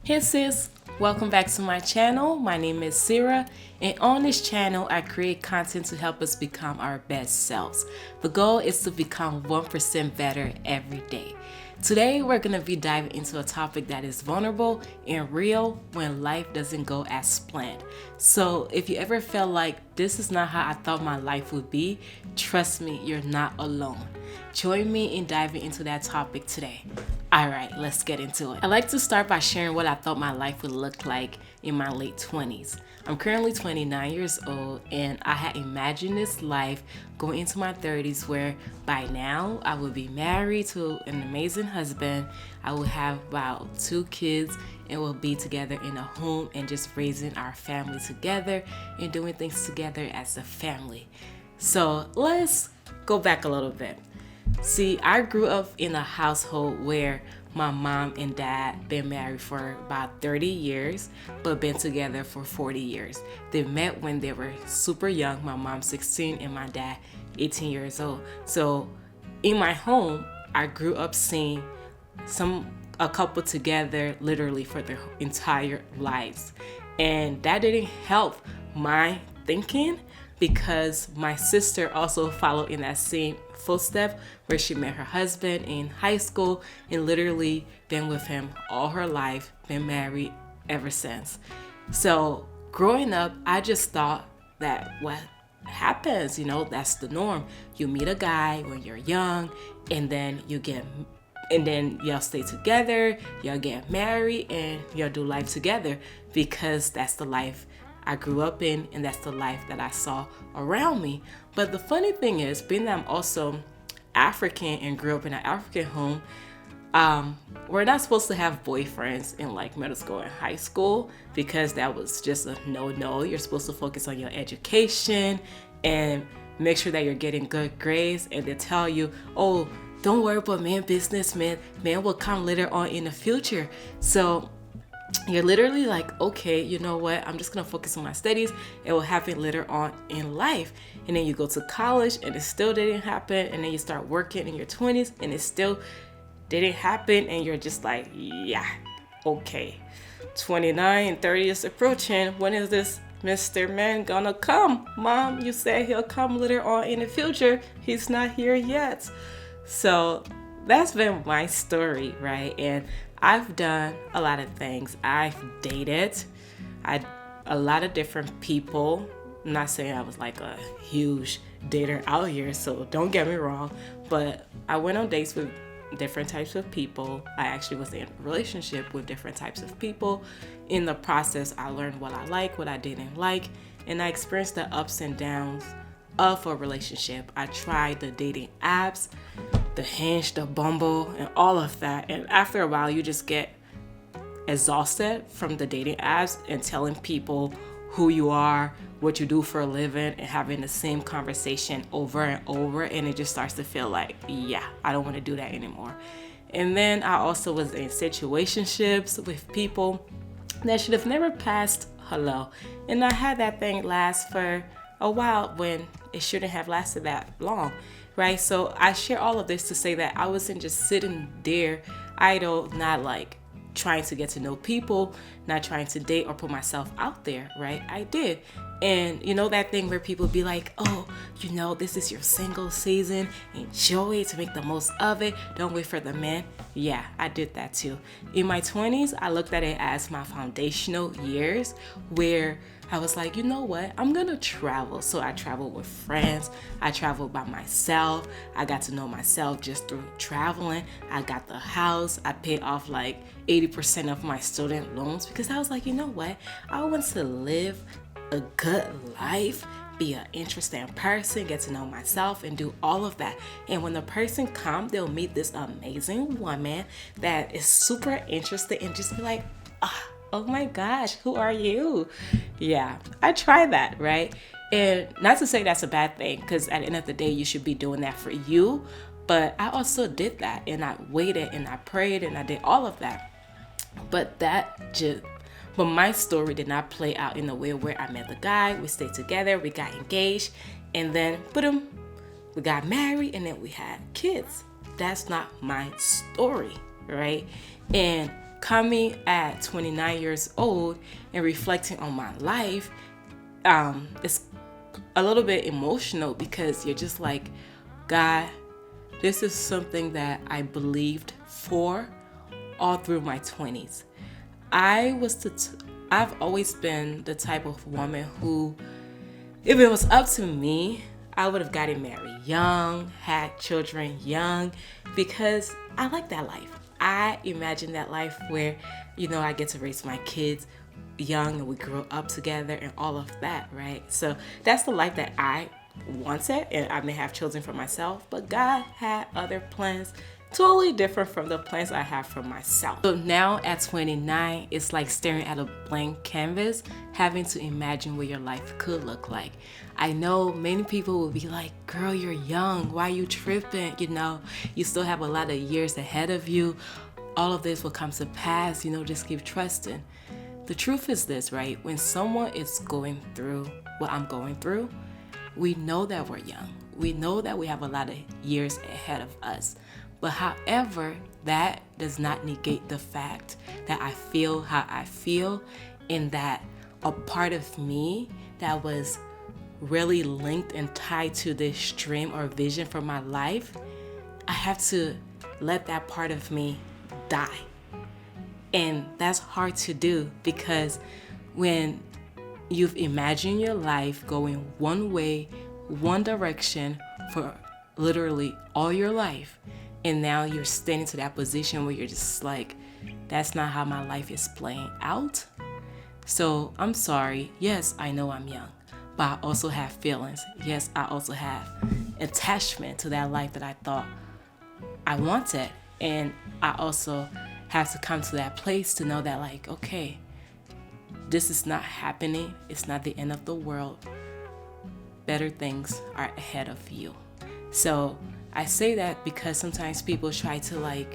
Hey sis, welcome back to my channel. My name is Sarah, and on this channel I create content to help us become our best selves. The goal is to become 1% better every day. Today we're going to be diving into a topic that is vulnerable and real when life doesn't go as planned. So if you ever felt like this is not how I thought my life would be, trust me, you're not alone. Join me in diving into that topic today. Alright, let's get into it. I like to start by sharing what I thought my life would look like in my late 20s. I'm currently 29 years old, and I had imagined this life going into my 30s where by now I would be married to an amazing husband. I would have about 2 kids and we'll be together in a home and just raising our family together and doing things together as a family. So let's go back a little bit. See, I grew up in a household where my mom and dad been married for about 30 years, but been together for 40 years. They met when they were super young, my mom 16 and my dad 18 years old. So in my home, I grew up seeing a couple together literally for their entire lives. And that didn't help my thinking because my sister also followed in that same footstep where she met her husband in high school and literally been with him all her life, been married ever since. So growing up, I just thought that what happens, that's the norm. You meet a guy when you're young and then y'all stay together, y'all get married, and y'all do life together because that's the life I grew up in and that's the life that I saw around me. But the funny thing is, being that I'm also African and grew up in an African home, we're not supposed to have boyfriends in like middle school and high school because that was just a no. You're supposed to focus on your education and make sure that you're getting good grades, and they tell you, oh, don't worry about man business, man will come later on in the future. So you're literally like, okay, you know what? I'm just going to focus on my studies. It will happen later on in life. And then you go to college and it still didn't happen. And then you start working in your 20s and it still didn't happen. And you're just like, yeah, okay. 29 and 30 is approaching. When is this Mr. Man gonna come? Mom, you said he'll come later on in the future. He's not here yet. So that's been my story, right? And I've done a lot of things. I've dated a lot of different people. I'm not saying I was like a huge dater out here, so don't get me wrong, but I went on dates with different types of people. I actually was in a relationship with different types of people. In the process, I learned what I like, what I didn't like, and I experienced the ups and downs of a relationship. I tried the dating apps, the Hinge, the Bumble, and all of that. And after a while, you just get exhausted from the dating apps and telling people who you are, what you do for a living, and having the same conversation over and over. And it just starts to feel like, yeah, I don't want to do that anymore. And then I also was in situationships with people that should have never passed hello. And I had that thing last for a while when it shouldn't have lasted that long, right? So I share all of this to say that I wasn't just sitting there idle, not like trying to get to know people, not trying to date or put myself out there, right? I did. And that thing where people be like, oh, this is your single season, enjoy it to make the most of it, don't wait for the man. Yeah, I did that too. In my 20s, I looked at it as my foundational years where I was like, you know what? I'm going to travel. So I traveled with friends. I traveled by myself. I got to know myself just through traveling. I got the house. I paid off like 80% of my student loans because I was like, you know what? I want to live a good life, be an interesting person, get to know myself, and do all of that. And when the person comes, they'll meet this amazing woman that is super interested and just be like, oh my gosh, who are you? Yeah, I tried that, right? And not to say that's a bad thing, because at the end of the day, you should be doing that for you. But I also did that, and I waited, and I prayed, and I did all of that. But my story did not play out in a way where I met the guy, we stayed together, we got engaged, and then, boom, we got married, and then we had kids. That's not my story, right? And coming at 29 years old and reflecting on my life, it's a little bit emotional because you're just like, God, this is something that I believed for all through my 20s. I've always been the type of woman who, if it was up to me, I would have gotten married young, had children young, because I like that life. I imagine that life where, I get to raise my kids young and we grow up together and all of that, right? So that's the life that I wanted, and I may have children for myself, but God had other plans totally different from the plans I have for myself. So now at 29, it's like staring at a blank canvas, having to imagine what your life could look like. I know many people will be like, girl, you're young. Why are you tripping? You still have a lot of years ahead of you. All of this will come to pass. Just keep trusting. The truth is this, right? When someone is going through what I'm going through, we know that we're young. We know that we have a lot of years ahead of us. But however, that does not negate the fact that I feel how I feel, and that a part of me that was really linked and tied to this dream or vision for my life, I have to let that part of me die. And that's hard to do, because when you've imagined your life going one way, one direction for literally all your life, and now you're standing to that position where you're just like, that's not how my life is playing out. So I'm sorry. Yes, I know I'm young, but I also have feelings. Yes, I also have attachment to that life that I thought I wanted. And I also have to come to that place to know that, like, okay, this is not happening. It's not the end of the world. Better things are ahead of you. So I say that because sometimes people try to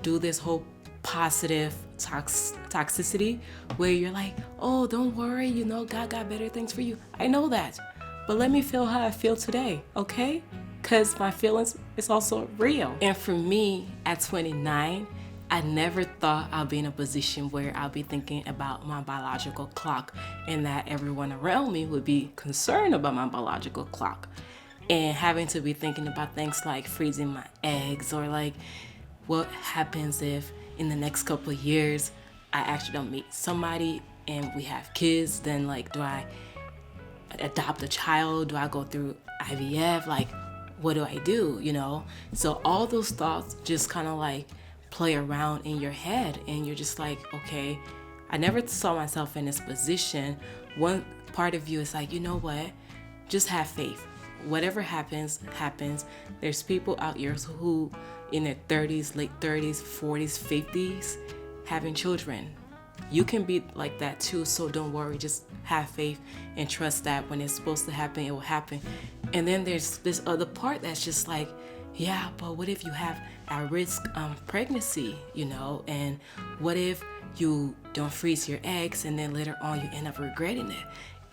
do this whole positive toxicity where you're like, oh, don't worry, God got better things for you. I know that, but let me feel how I feel today, okay? Because my feelings is also real. And for me, at 29, I never thought I'll be in a position where I'll be thinking about my biological clock, and that everyone around me would be concerned about my biological clock, and having to be thinking about things like freezing my eggs, or what happens if in the next couple of years I actually don't meet somebody and we have kids. Then do I adopt a child? Do I go through IVF? What do I do? So all those thoughts just kind of play around in your head, and you're just like, okay, I never saw myself in this position. One part of you is like, you know what? Just have faith. Whatever happens, happens. There's people out here who in their 30s, late 30s, 40s, 50s, having children. You can be like that too, so don't worry. Just have faith and trust that when it's supposed to happen, it will happen. And then there's this other part that's just like, yeah, but what if you have at-risk pregnancy, and what if you don't freeze your eggs and then later on you end up regretting it?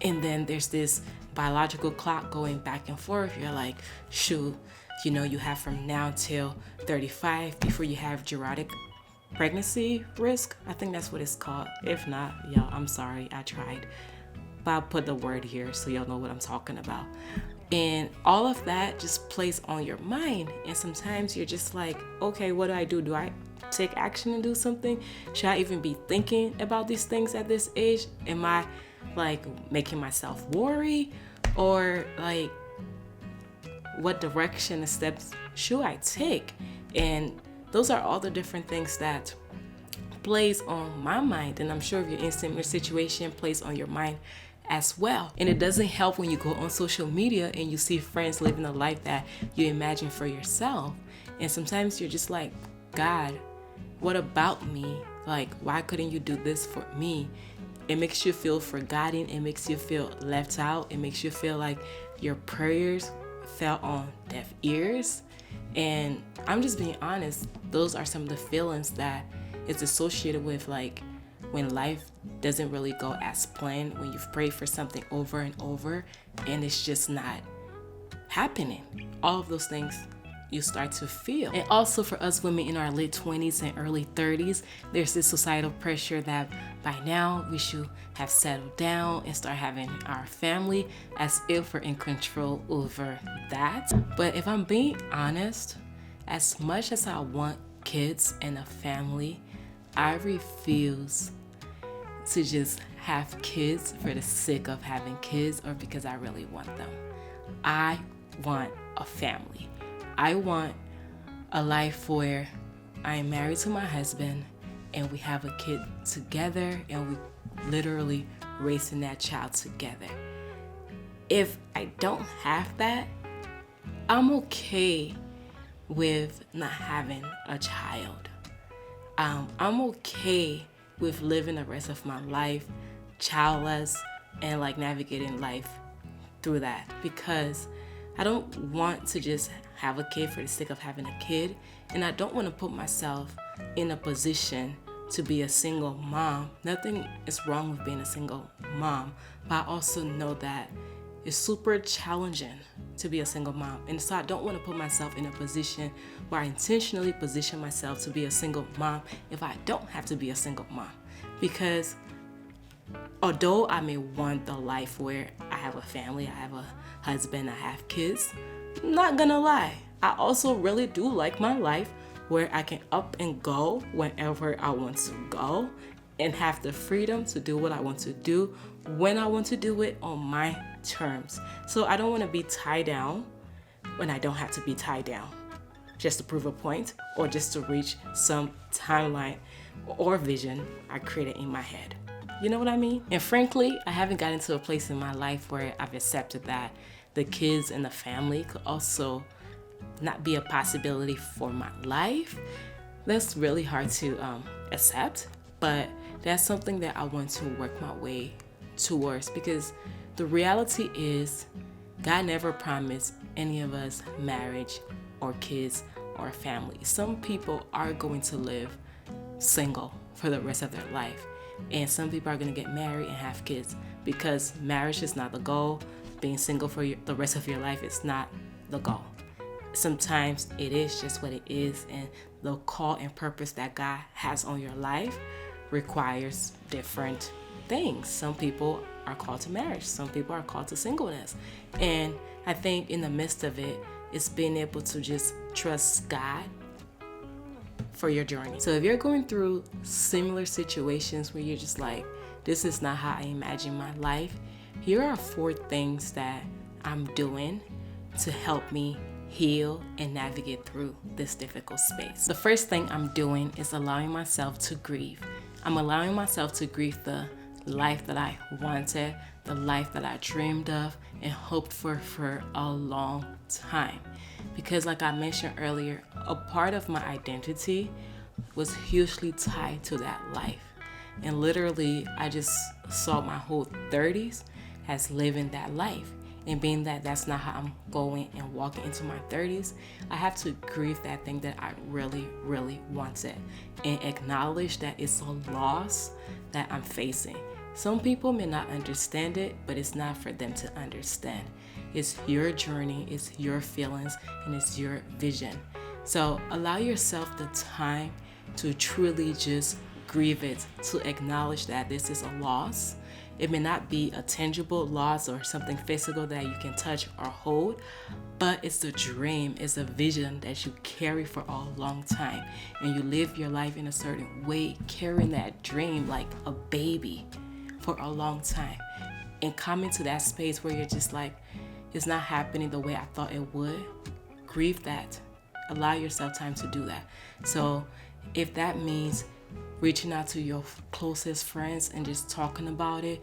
And then there's this biological clock going back and forth. You're like, shoot, you have from now till 35 before you have geriatric pregnancy risk. I think that's what it's called. If not, y'all, I'm sorry, I tried. But I'll put the word here so y'all know what I'm talking about. And all of that just plays on your mind. And sometimes you're just like, okay, what do I do? Do I take action and do something? Should I even be thinking about these things at this age? Am I making myself worry? Or what direction and steps should I take? And those are all the different things that plays on my mind. And I'm sure if you're in a similar situation, plays on your mind as well. And it doesn't help when you go on social media and you see friends living a life that you imagine for yourself. And sometimes you're just like, God, what about me? Why couldn't you do this for me? It makes you feel forgotten. It makes you feel left out. It makes you feel like your prayers fell on deaf ears. And I'm just being honest, those are some of the feelings that is associated with when life doesn't really go as planned, when you've prayed for something over and over and it's just not happening. All of those things you start to feel. And also for us women in our late 20s and early 30s, there's this societal pressure that by now we should have settled down and start having our family, as if we're in control over that. But if I'm being honest, as much as I want kids and a family, I refuse to just have kids for the sake of having kids or because I really want them. I want a family. I want a life where I am married to my husband and we have a kid together and we literally raising that child together. If I don't have that, I'm okay with not having a child. I'm okay with living the rest of my life childless and like navigating life through that, because I don't want to just have a kid for the sake of having a kid, and I don't want to put myself in a position to be a single mom. Nothing is wrong with being a single mom, but I also know that it's super challenging to be a single mom. And so I don't want to put myself in a position where I intentionally position myself to be a single mom if I don't have to be a single mom. Because although I may want the life where I have a family, I have a husband, I have kids, I'm not gonna lie, I also really do like my life where I can up and go whenever I want to go and have the freedom to do what I want to do when I want to do it on my terms. So I don't want to be tied down when I don't have to be tied down just to prove a point or just to reach some timeline or vision I created in my head. You know what I mean? And frankly, I haven't gotten to a place in my life where I've accepted that the kids and the family could also not be a possibility for my life. That's really hard to accept, but that's something that I want to work my way towards, because the reality is God never promised any of us marriage or kids or family. Some people are going to live single for the rest of their life, and some people are going to get married and have kids, because marriage is not the goal. Being single for the rest of your life is not the goal. Sometimes it is just what it is, and the call and purpose that God has on your life requires different things. Some people are called to marriage, some people are called to singleness, and I think in the midst of it, it's being able to just trust God for your journey. So if you're going through similar situations where you're just like, this is not how I imagine my life, here are 4 things that I'm doing to help me heal and navigate through this difficult space. The first thing I'm doing is allowing myself to grieve. I'm allowing myself to grieve the life that I wanted, the life that I dreamed of and hoped for a long time. Because like I mentioned earlier, a part of my identity was hugely tied to that life. And literally, I just saw my whole 30s as living that life. And being that that's not how I'm going and walking into my 30s, I have to grieve that thing that I really, really wanted and acknowledge that it's a loss that I'm facing. Some people may not understand it, but it's not for them to understand. It's your journey, it's your feelings, and it's your vision. So allow yourself the time to truly just grieve it, to acknowledge that this is a loss. It may not be a tangible loss or something physical that you can touch or hold, but it's a dream, it's a vision that you carry for a long time. And you live your life in a certain way, carrying that dream like a baby for a long time. And coming to that space where you're just like, it's not happening the way I thought it would, grieve that. Allow yourself time to do that. So if that means reaching out to your closest friends and just talking about it,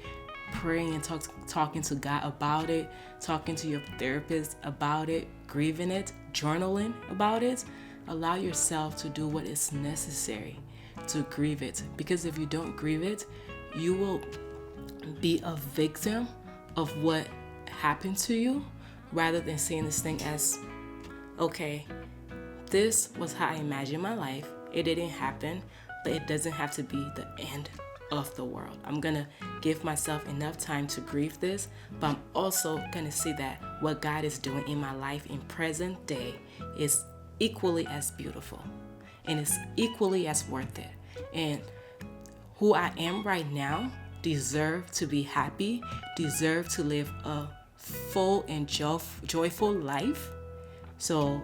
praying and talking to God about it, talking to your therapist about it, grieving it, journaling about it, allow yourself to do what is necessary to grieve it. Because if you don't grieve it, you will be a victim of what happened to you, rather than seeing this thing as, okay, this was how I imagined my life. It didn't happen, but it doesn't have to be the end of the world. I'm gonna give myself enough time to grieve this, but I'm also gonna see that what God is doing in my life in present day is equally as beautiful and it's equally as worth it. And who I am right now deserve to be happy, deserve to live a full and joyful life. So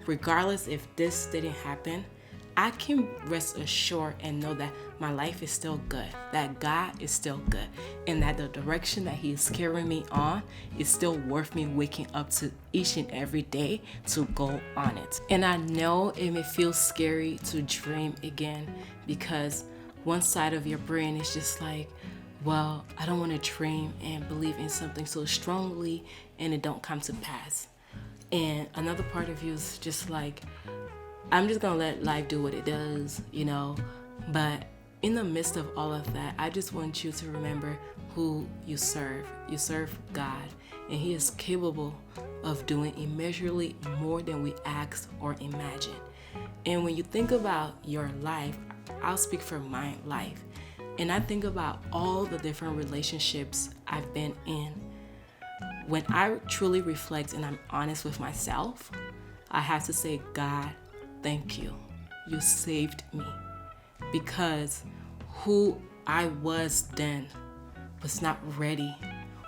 regardless if this didn't happen, I can rest assured and know that my life is still good, that God is still good, and that the direction that He is carrying me on is still worth me waking up to each and every day to go on it. And I know it may feel scary to dream again, because one side of your brain is just like, well, I don't want to dream and believe in something so strongly and it don't come to pass. And another part of you is just like, I'm just gonna let life do what it does, But in the midst of all of that, I just want you to remember who you serve. You serve God, and He is capable of doing immeasurably more than we ask or imagine. And when you think about your life, I'll speak for my life, and I think about all the different relationships I've been in. When I truly reflect and I'm honest with myself, I have to say, God, thank you. You saved me, because who I was then was not ready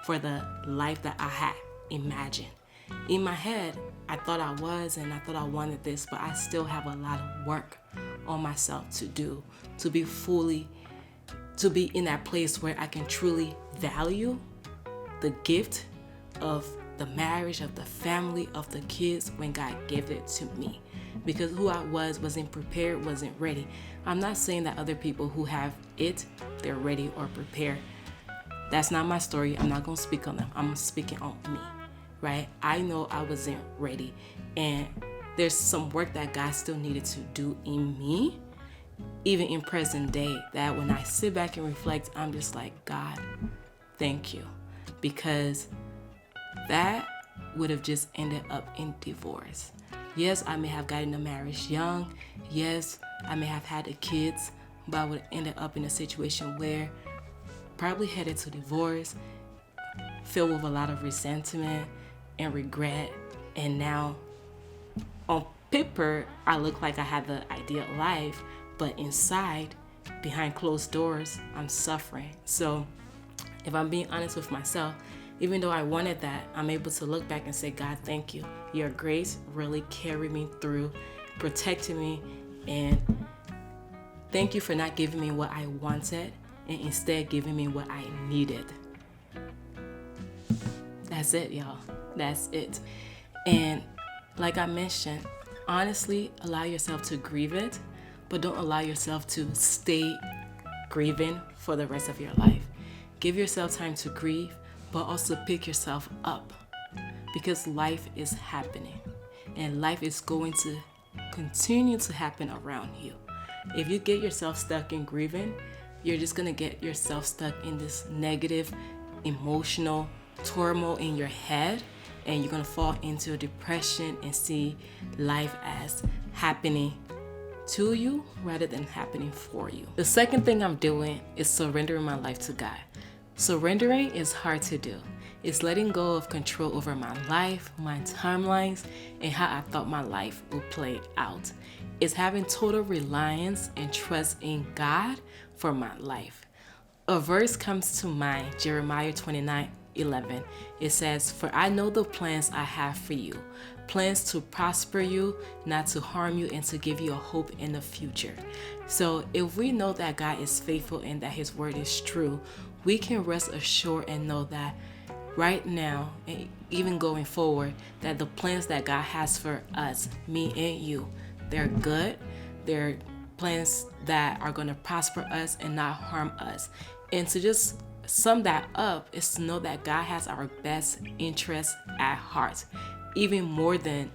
for the life that I had imagined. In my head, I thought I was and I thought I wanted this, but I still have a lot of work on myself to do to be in that place where I can truly value the gift of the marriage, of the family, of the kids when God gave it to me. Because who I wasn't prepared, wasn't ready. I'm not saying that other people who have it, they're ready or prepared. That's not my story. I'm not going to speak on them. I'm speaking on me, right? I know I wasn't ready. And there's some work that God still needed to do in me, even in present day, that when I sit back and reflect, I'm just like, God, thank you. Because that would have just ended up in divorce. Yes, I may have gotten a marriage young. Yes, I may have had the kids, but I would have ended up in a situation where probably headed to divorce, filled with a lot of resentment and regret. And now on paper, I look like I had the ideal life, but inside, behind closed doors, I'm suffering. So if I'm being honest with myself, even though I wanted that, I'm able to look back and say, God, thank you. Your grace really carried me through, protected me, and thank you for not giving me what I wanted and instead giving me what I needed. That's it, y'all. That's it. And like I mentioned, honestly, allow yourself to grieve it, but don't allow yourself to stay grieving for the rest of your life. Give yourself time to grieve, but also pick yourself up, because life is happening and life is going to continue to happen around you. If you get yourself stuck in grieving, you're just going to get yourself stuck in this negative emotional turmoil in your head, and you're going to fall into a depression and see life as happening to you rather than happening for you. The second thing I'm doing is surrendering my life to God. Surrendering is hard to do. It's letting go of control over my life, my timelines, and how I thought my life would play out. It's having total reliance and trust in God for my life. A verse comes to mind, Jeremiah 29:11. It says, "For I know the plans I have for you, plans to prosper you, not to harm you, and to give you a hope in the future." So if we know that God is faithful and that His word is true, we can rest assured and know that right now, and even going forward, that the plans that God has for us, me and you, they're good. They're plans that are going to prosper us and not harm us. And to just sum that up is to know that God has our best interests at heart, even more than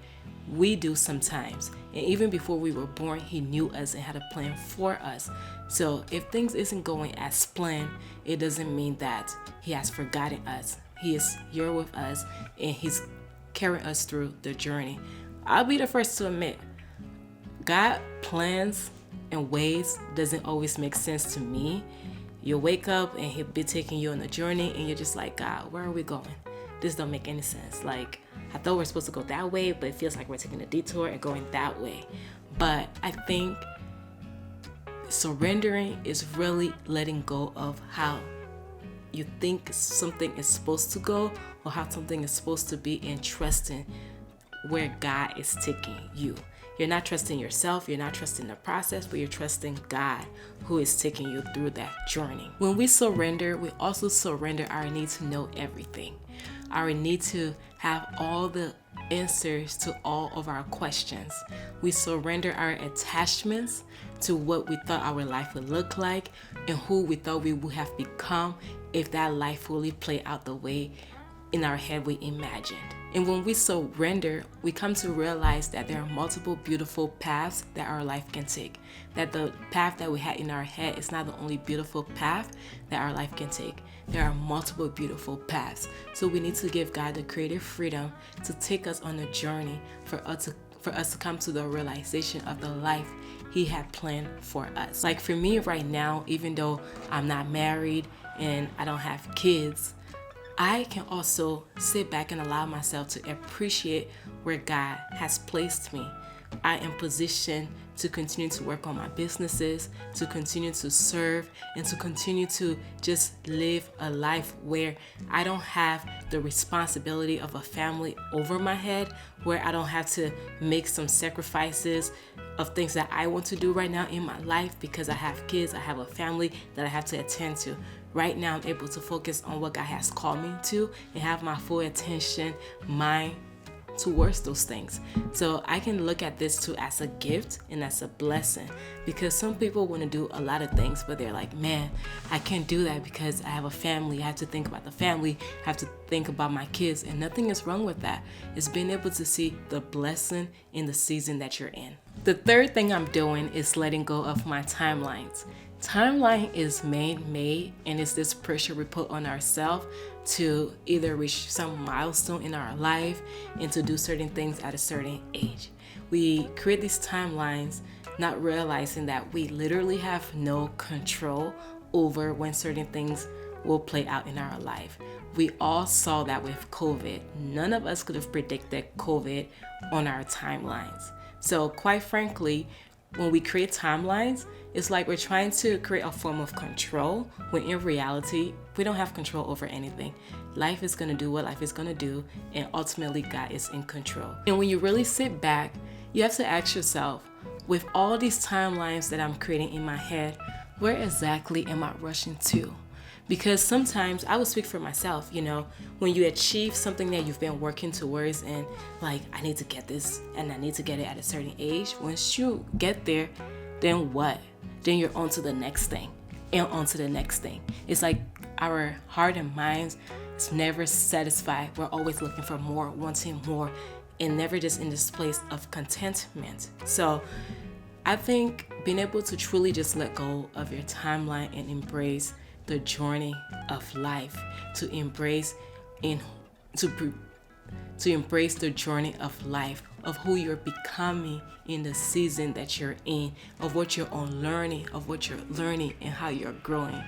we do sometimes. And even before we were born, He knew us and had a plan for us. So if things isn't going as planned, it doesn't mean that He has forgotten us. He is here with us and He's carrying us through the journey. I'll be the first to admit, God plans and ways doesn't always make sense to me. You wake up and He'll be taking you on a journey and you're just like, God, where are we going? this don't make any sense. Like, I thought we're supposed to go that way, but it feels like we're taking a detour and going that way. But I think surrendering is really letting go of how you think something is supposed to go or how something is supposed to be, and trusting where God is taking you. You're not trusting yourself, you're not trusting the process, but you're trusting God who is taking you through that journey. When we surrender, we also surrender our need to know everything, our need to have all the answers to all of our questions. We surrender our attachments to what we thought our life would look like and who we thought we would have become if that life fully played out the way in our head we imagined. And when we surrender, we come to realize that there are multiple beautiful paths that our life can take. That the path that we had in our head is not the only beautiful path that our life can take. There are multiple beautiful paths. So we need to give God the creative freedom to take us on a journey for us to come to the realization of the life He had planned for us. Like for me right now, even though I'm not married and I don't have kids, I can also sit back and allow myself to appreciate where God has placed me. I am positioned to continue to work on my businesses, to continue to serve, and to continue to just live a life where I don't have the responsibility of a family over my head, where I don't have to make some sacrifices of things that I want to do right now in my life because I have kids, I have a family that I have to attend to. Right now, I'm able to focus on what God has called me to and have my full attention, mind towards those things. So I can look at this too as a gift and as a blessing, because some people want to do a lot of things, but they're like, man, I can't do that because I have a family. I have to think about the family. I have to think about my kids, and nothing is wrong with that. It's being able to see the blessing in the season that you're in. The third thing I'm doing is letting go of my timelines. Timeline is man-made, and it's this pressure we put on ourselves to either reach some milestone in our life and to do certain things at a certain age. We create these timelines not realizing that we literally have no control over when certain things will play out in our life. We all saw that with COVID. None of us could have predicted COVID on our timelines. So quite frankly, when we create timelines, it's like we're trying to create a form of control, when in reality, we don't have control over anything. Life is going to do what life is going to do, and ultimately God is in control. And when you really sit back, you have to ask yourself, with all these timelines that I'm creating in my head, where exactly am I rushing to? Because sometimes, I will speak for myself, when you achieve something that you've been working towards and like, I need to get this and I need to get it at a certain age. Once you get there, then what? Then you're on to the next thing and on to the next thing. It's like our heart and minds is never satisfied. We're always looking for more, wanting more, and never just in this place of contentment. So I think being able to truly just let go of your timeline and embrace the journey of life, to embrace the journey of life, of who you're becoming in the season that you're in, of what you're unlearning, of what you're learning, and how you're growing,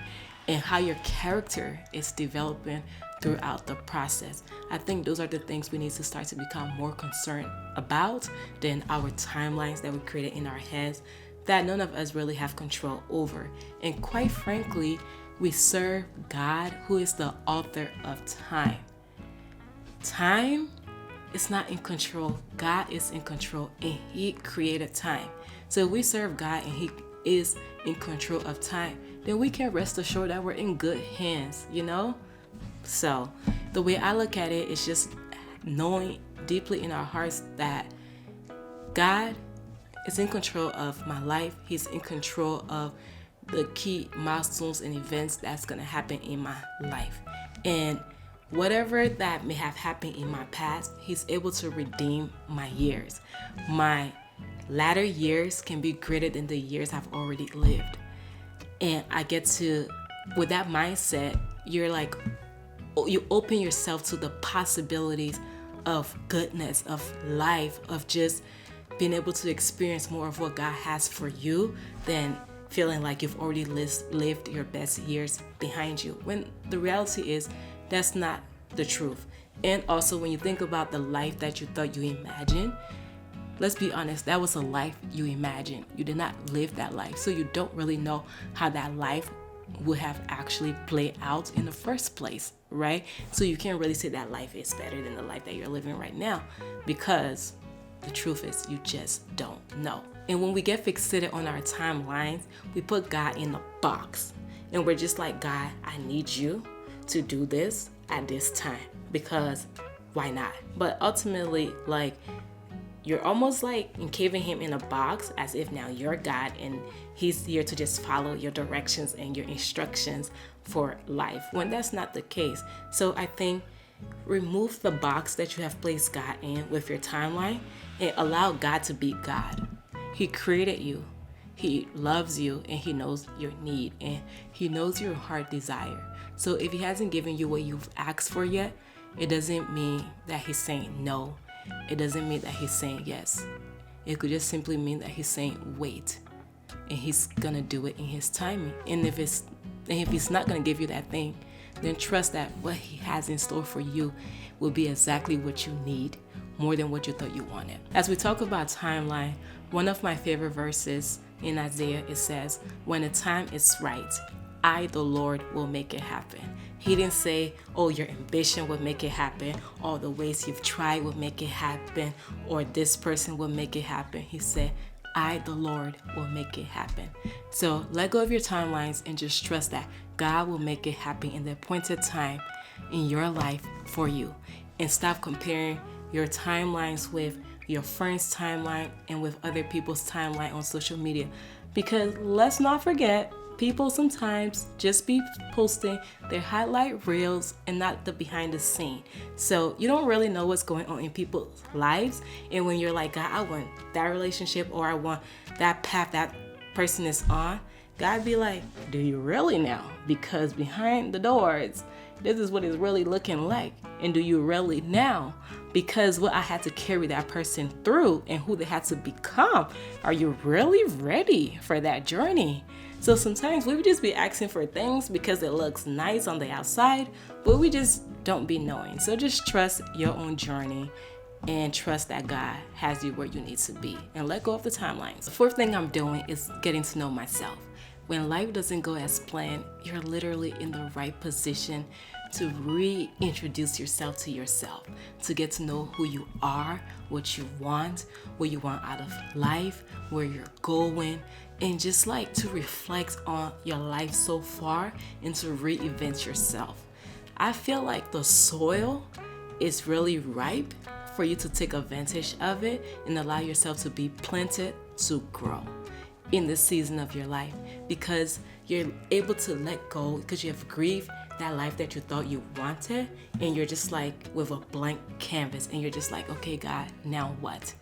and how your character is developing throughout the process. I think those are the things we need to start to become more concerned about than our timelines that we created in our heads that none of us really have control over. And quite frankly, we serve God, who is the author of time. Time is not in control. God is in control, and He created time. So if we serve God and He is in control of time, then we can rest assured that we're in good hands, So the way I look at it is just knowing deeply in our hearts that God is in control of my life. He's in control of the key milestones and events that's going to happen in my life. And whatever that may have happened in my past, He's able to redeem my years. My latter years can be greater than the years I've already lived. And I get to, with that mindset, you open yourself to the possibilities of goodness, of life, of just being able to experience more of what God has for you than feeling like you've already lived your best years behind you. When the reality is, that's not the truth. And also, when you think about the life that you thought you imagined, let's be honest, that was a life you imagined. You did not live that life. So you don't really know how that life would have actually played out in the first place, right? So you can't really say that life is better than the life that you're living right now, because the truth is you just don't know. And when we get fixated on our timelines, we put God in a box. And we're just like, God, I need you to do this at this time, because why not? But ultimately, like, you're almost like encaving him in a box, as if now you're God and he's here to just follow your directions and your instructions for life, when that's not the case. So I think remove the box that you have placed God in with your timeline and allow God to be God. He created you. He loves you, and he knows your need, and he knows your heart desire. So if he hasn't given you what you've asked for yet, it doesn't mean that he's saying no. It doesn't mean that he's saying yes. It could just simply mean that he's saying wait, and he's gonna do it in his timing. And if he's not gonna give you that thing, then trust that what he has in store for you will be exactly what you need, more than what you thought you wanted. As we talk about timeline, one of my favorite verses in Isaiah, it says, when the time is right, I, the Lord, will make it happen. He didn't say, oh, your ambition will make it happen, or the ways you've tried will make it happen, or this person will make it happen. He said, I, the Lord, will make it happen. So let go of your timelines and just trust that God will make it happen in the appointed time in your life for you. And stop comparing your timelines with your friend's timeline and with other people's timeline on social media. Because let's not forget, people sometimes just be posting their highlight reels and not the behind the scene. So you don't really know what's going on in people's lives. And when you're like, God, I want that relationship, or I want that path that person is on, God be like, do you really now? Because behind the doors, this is what it's really looking like. And do you really now? Because what I had to carry that person through and who they had to become, are you really ready for that journey? So sometimes we would just be asking for things because it looks nice on the outside, but we just don't be knowing. So just trust your own journey and trust that God has you where you need to be, and let go of the timelines. The fourth thing I'm doing is getting to know myself. When life doesn't go as planned, you're literally in the right position to reintroduce yourself to yourself, to get to know who you are, what you want out of life, where you're going, and just like to reflect on your life so far and to reinvent yourself. I feel like the soil is really ripe for you to take advantage of it and allow yourself to be planted to grow in this season of your life, because you're able to let go, because you have grieved that life that you thought you wanted, and you're just like with a blank canvas, and you're just like, okay, God, now what?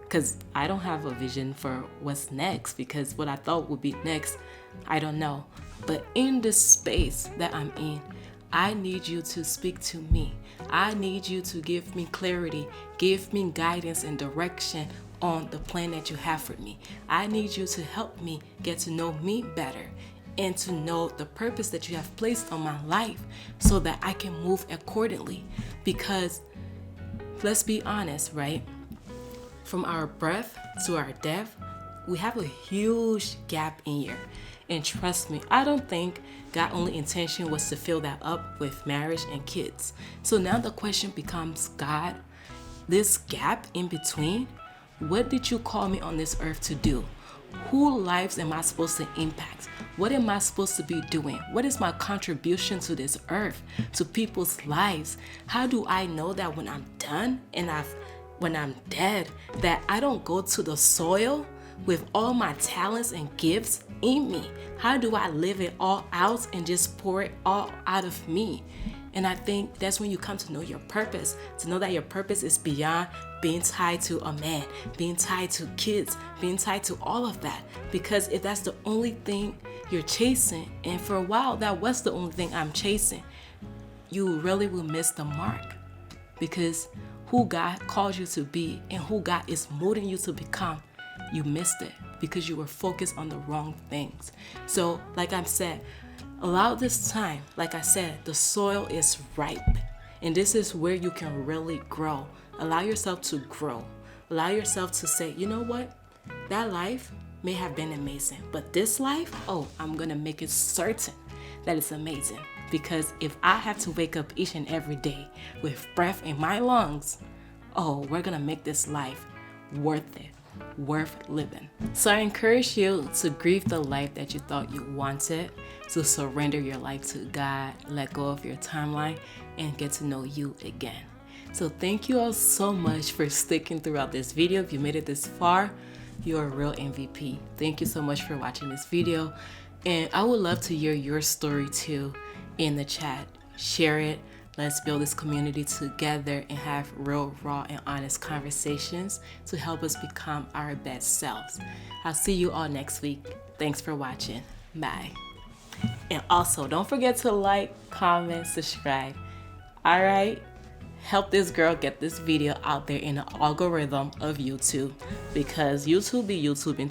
Because I don't have a vision for what's next, because what I thought would be next, I don't know. But in this space that I'm in, I need you to speak to me. I need you to give me clarity, give me guidance and direction on the plan that you have for me. I need you to help me get to know me better and to know the purpose that you have placed on my life so that I can move accordingly. Because let's be honest, right? From our birth to our death, we have a huge gap in here. And trust me, I don't think God's only intention was to fill that up with marriage and kids. So now the question becomes, God, this gap in between, what did you call me on this earth to do? Whose lives am I supposed to impact? What am I supposed to be doing? What is my contribution to this earth, to people's lives? How do I know that when I'm done and when I'm dead, that I don't go to the soil with all my talents and gifts in me? How do I live it all out and just pour it all out of me? And I think that's when you come to know your purpose, to know that your purpose is beyond being tied to a man, being tied to kids, being tied to all of that. Because if that's the only thing you're chasing, and for a while that was the only thing I'm chasing, you really will miss the mark. Because who God called you to be and who God is molding you to become, you missed it because you were focused on the wrong things. So like I said, allow this time. Like I said, the soil is ripe And this is where you can really grow. Allow yourself to grow. Allow yourself to say, you know what? That life may have been amazing, but this life, oh, I'm gonna make it certain that it's amazing. Because if I have to wake up each and every day with breath in my lungs, oh, we're gonna make this life worth it, worth living. So I encourage you to grieve the life that you thought you wanted, to surrender your life to God, let go of your timeline, and get to know you again. So thank you all so much for sticking throughout this video. If you made it this far, you're a real MVP. Thank you so much for watching this video. And I would love to hear your story too in the chat. Share it. Let's build this community together and have real, raw, and honest conversations to help us become our best selves. I'll see you all next week. Thanks for watching. Bye. And also, don't forget to like, comment, subscribe. All right? Help this girl get this video out there in the algorithm of YouTube, because YouTube be YouTubing